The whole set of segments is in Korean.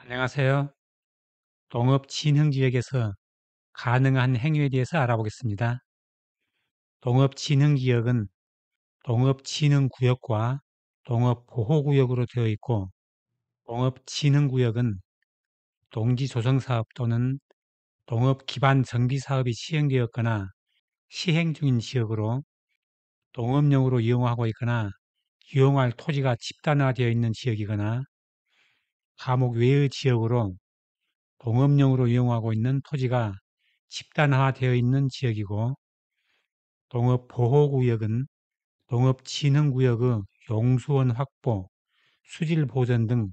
안녕하세요. 농업진흥지역에서 가능한 행위에 대해서 알아보겠습니다. 농업진흥지역은 농업진흥구역과 농업보호구역으로 되어 있고, 농업진흥구역은 농지조성사업 또는 농업기반 정비사업이 시행되었거나 시행 중인 지역으로 농업용으로 이용하고 있거나 이용할 토지가 집단화되어 있는 지역이거나 감옥 외의 지역으로 농업용으로 이용하고 있는 토지가 집단화되어 있는 지역이고, 농업보호구역은 농업진흥구역의 용수원 확보, 수질 보전 등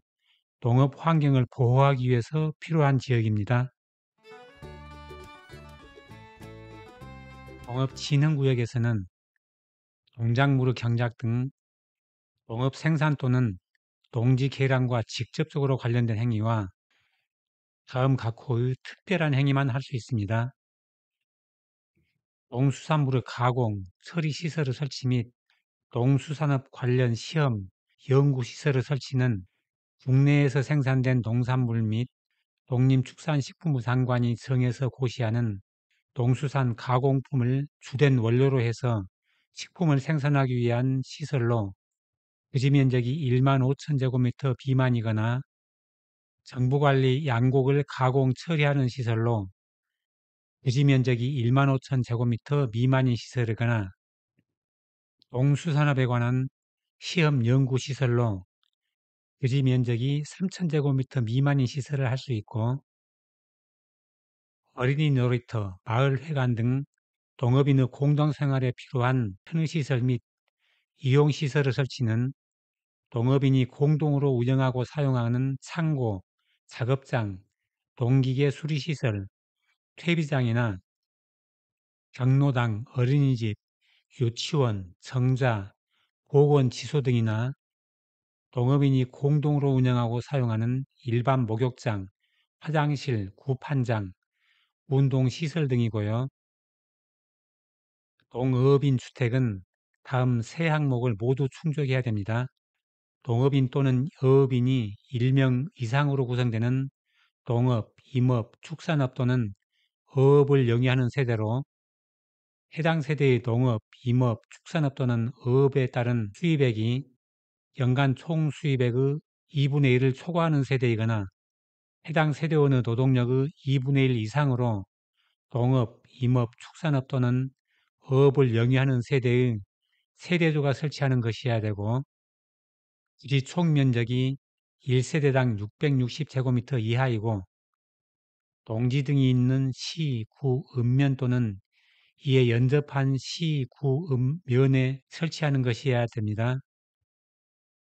농업 환경을 보호하기 위해서 필요한 지역입니다. 농업진흥구역에서는 농작물의 경작 등 농업 생산 또는 농지 개량과 직접적으로 관련된 행위와 다음 각호의 특별한 행위만 할 수 있습니다. 농수산물의 가공, 처리 시설의 설치 및 농수산업 관련 시험, 연구시설의 설치는 국내에서 생산된 농산물 및 농림축산식품부 장관이 정해서 고시하는 농수산 가공품을 주된 원료로 해서 식품을 생산하기 위한 시설로 부지 면적이 1만 5천 제곱미터 미만이거나 정부관리 양곡을 가공 처리하는 시설로 부지 면적이 1만 5천 제곱미터 미만인 시설이거나 농수산업에 관한 시험 연구시설로 부지 면적이 3천 제곱미터 미만인 시설을 할 수 있고, 어린이 놀이터, 마을회관 등 동업인의 공동생활에 필요한 편의시설 및 이용시설의 설치는 동업인이 공동으로 운영하고 사용하는 창고, 작업장, 농기계 수리시설, 퇴비장이나 경로당, 어린이집, 유치원, 정자, 보건지소 등이나 동업인이 공동으로 운영하고 사용하는 일반 목욕장, 화장실, 구판장, 운동시설 등이고요. 동업인 주택은 다음 세 항목을 모두 충족해야 됩니다. 동업인 또는 어업인이 1명 이상으로 구성되는 동업, 임업, 축산업 또는 어업을 영위하는 세대로 해당 세대의 동업, 임업, 축산업 또는 어업에 따른 수입액이 연간 총 수입액의 2분의 1을 초과하는 세대이거나 해당 세대원의 노동력의 2분의 1 이상으로 동업, 임업, 축산업 또는 어업을 영위하는 세대의 세대주가 설치하는 것이어야 되고, 부지 총 면적이 1세대당 660제곱미터 이하이고 농지 등이 있는 시, 구, 읍면 또는 이에 연접한 시, 구, 읍면에 설치하는 것이어야 됩니다.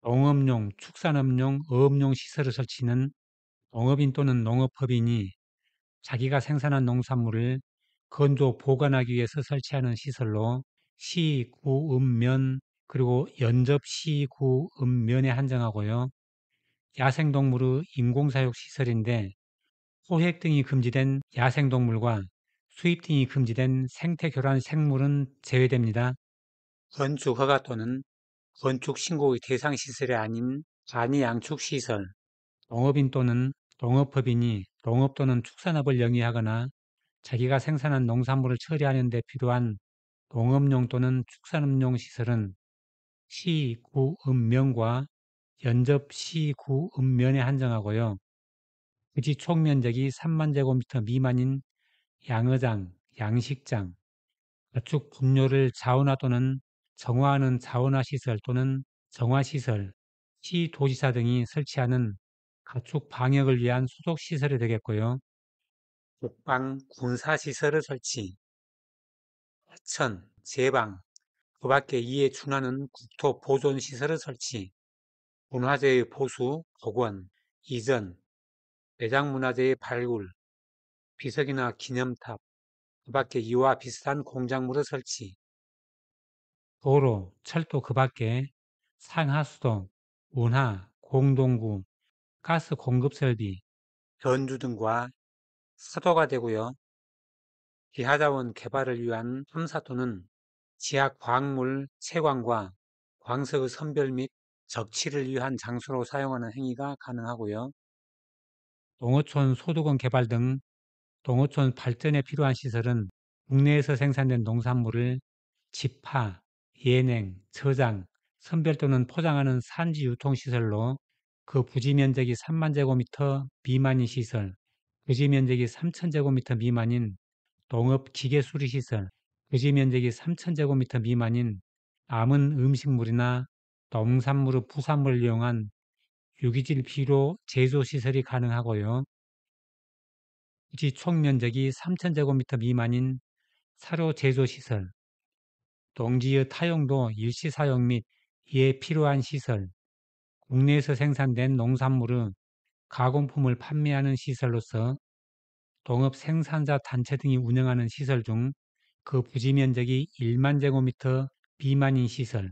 농업용, 축산업용, 어업용 시설의 설치는 농업인 또는 농업법인이 자기가 생산한 농산물을 건조 보관하기 위해서 설치하는 시설로 시, 구, 읍면 그리고 연접 시, 구, 읍면에 한정하고요. 야생동물의 인공사육 시설인데 포획 등이 금지된 야생동물과 수입 등이 금지된 생태교란 생물은 제외됩니다. 건축 허가 또는 건축 신고의 대상 시설이 아닌 간이 양축 시설, 농업인 또는 농업법인이 농업 또는 축산업을 영위하거나 자기가 생산한 농산물을 처리하는 데 필요한 농업용 또는 축산업용 시설은 시, 구, 읍면과 연접 시, 구, 읍면에 한정하고요. 부지 총 면적이 3만 제곱미터 미만인 양어장, 양식장, 가축 분뇨를 자원화 또는 정화하는 자원화 시설 또는 정화시설, 시도지사 등이 설치하는 가축 방역을 위한 소독 시설이 되겠고요. 국방, 군사시설의 설치, 하천, 제방, 그 밖에 이에 준하는 국토 보존 시설의 설치, 문화재의 보수, 복원, 이전, 매장문화재의 발굴, 비석이나 기념탑, 그 밖에 이와 비슷한 공작물의 설치, 도로, 철도 그 밖에 상하수도, 운하, 공동구, 가스 공급 설비, 전주 등과 사도가 되고요. 기하자원 개발을 위한 탐사 또는 지하 광물 채광과 광석의 선별 및 적치를 위한 장소로 사용하는 행위가 가능하고요. 농어촌 소득원 개발 등 농어촌 발전에 필요한 시설은 국내에서 생산된 농산물을 집화, 예냉, 저장, 선별 또는 포장하는 산지 유통시설로 그 부지 면적이 3만 제곱미터 미만인 시설, 부지 면적이 3천 제곱미터 미만인 농업 기계 수리 시설, 부지 면적이 3천 제곱미터 미만인 남은 음식물이나 농산물의 부산물을 이용한 유기질 비료 제조 시설이 가능하고요. 부지 총 면적이 3천 제곱미터 미만인 사료 제조 시설, 농지의 타용도 일시 사용 및 이에 필요한 시설, 국내에서 생산된 농산물의 가공품을 판매하는 시설로서 동업 생산자 단체 등이 운영하는 시설 중 그 부지 면적이 1만 제곱미터 미만인 시설,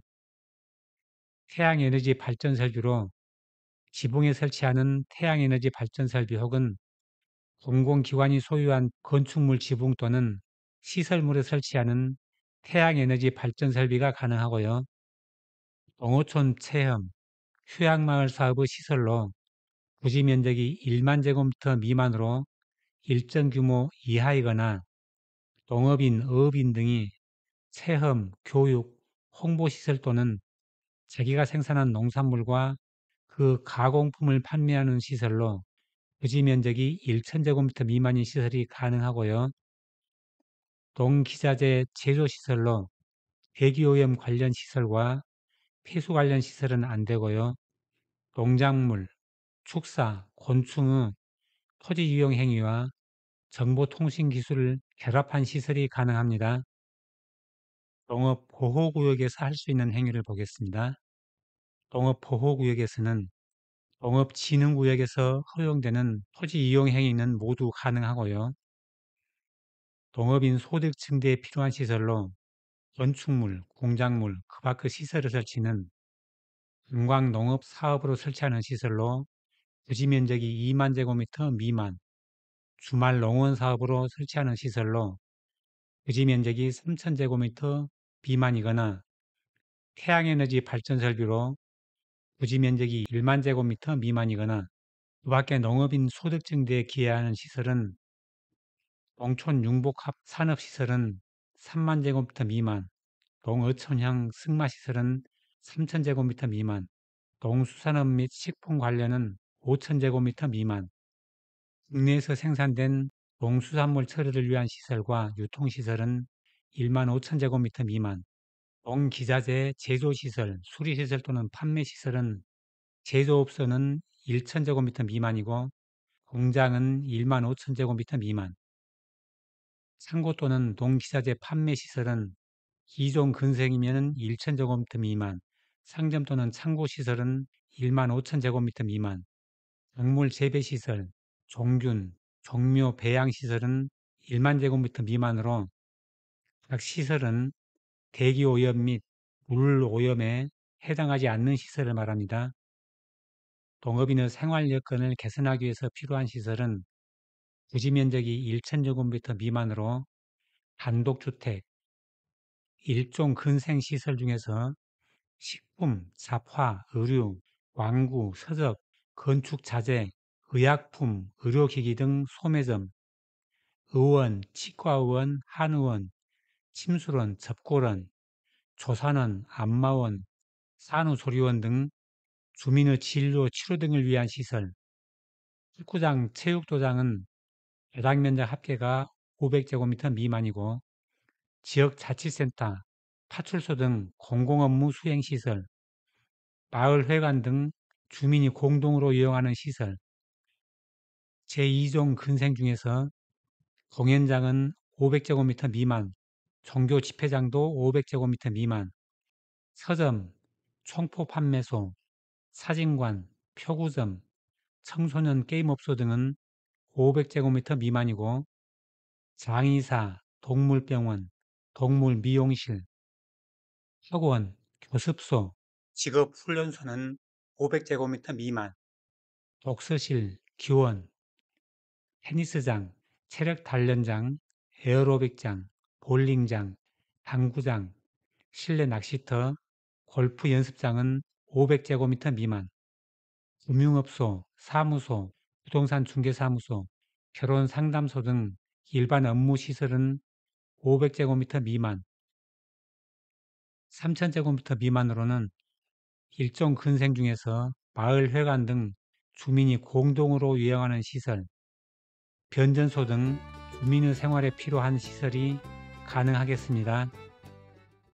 태양에너지 발전 설비로 지붕에 설치하는 태양에너지 발전 설비 혹은 공공기관이 소유한 건축물 지붕 또는 시설물에 설치하는 태양에너지 발전 설비가 가능하고요. 농어촌 체험, 휴양마을 사업의 시설로 부지 면적이 1만 제곱미터 미만으로 일정 규모 이하이거나 농업인, 어업인 등이 체험, 교육, 홍보시설 또는 자기가 생산한 농산물과 그 가공품을 판매하는 시설로 부지 면적이 1,000제곱미터 미만인 시설이 가능하고요. 동기자재 제조시설로 대기오염 관련 시설과 폐수 관련 시설은 안 되고요. 농작물, 축사, 곤충의 토지 이용 행위와 정보통신 기술을 결합한 시설이 가능합니다. 농업 보호구역에서 할 수 있는 행위를 보겠습니다. 농업 보호구역에서는 농업진흥구역에서 허용되는 토지 이용 행위는 모두 가능하고요. 농업인 소득 증대에 필요한 시설로 건축물, 공작물, 그 밖의 시설을 설치는 관광농업 사업으로 설치하는 시설로 부지 면적이 2만 제곱미터 미만, 주말 농원 사업으로 설치하는 시설로 부지 면적이 3천 제곱미터 미만이거나 태양에너지 발전 설비로 부지 면적이 1만 제곱미터 미만이거나 그 밖에 농업인 소득 증대에 기여하는 시설은 농촌 융복합 산업시설은 3만 제곱미터 미만, 농어촌형 승마시설은 3천 제곱미터 미만, 농수산업 및 식품 관련은 5천 제곱미터 미만, 국내에서 생산된 농수산물 처리를 위한 시설과 유통시설은 1만 5천 제곱미터 미만, 농기자재 제조시설, 수리시설 또는 판매시설은 제조업소는 1천 제곱미터 미만이고 공장은 1만 5천 제곱미터 미만, 창고 또는 농기자재 판매시설은 기존 근생이면 1천 제곱미터 미만, 상점 또는 창고 시설은 1만 5천 제곱미터 미만, 작물 재배시설, 종균, 종묘 배양시설은 1만 제곱미터 미만으로 각 시설은 대기오염 및 물오염에 해당하지 않는 시설을 말합니다. 동업인의 생활 여건을 개선하기 위해서 필요한 시설은 부지 면적이 1,000제곱미터 미만으로 단독주택, 일종 근생시설 중에서 식품, 잡화, 의류, 완구, 서적, 건축자재, 의약품, 의료기기 등 소매점, 의원, 치과의원, 한의원, 침술원, 접골원, 조산원, 안마원, 산후조리원 등 주민의 진료, 치료 등을 위한 시설, 축구장, 체육도장은 해당 면적 합계가 500제곱미터 미만이고 지역자치센터, 파출소 등 공공업무 수행시설, 마을회관 등 주민이 공동으로 이용하는 시설, 제2종 근생 중에서 공연장은 500제곱미터 미만, 종교 집회장도 500제곱미터 미만, 서점, 총포 판매소, 사진관, 표구점, 청소년 게임업소 등은 500제곱미터 미만이고 장의사, 동물병원, 동물미용실, 학원, 교습소, 직업훈련소는 500제곱미터 미만, 독서실, 기원, 테니스장, 체력단련장, 에어로빅장, 볼링장, 당구장, 실내 낚시터, 골프 연습장은 500제곱미터 미만, 금융업소, 사무소, 부동산 중개사무소, 결혼 상담소 등 일반 업무 시설은 500제곱미터 미만, 3000제곱미터 미만으로는 일종 근생 중에서 마을회관 등 주민이 공동으로 이용하는 시설, 변전소 등 주민의 생활에 필요한 시설이 가능하겠습니다.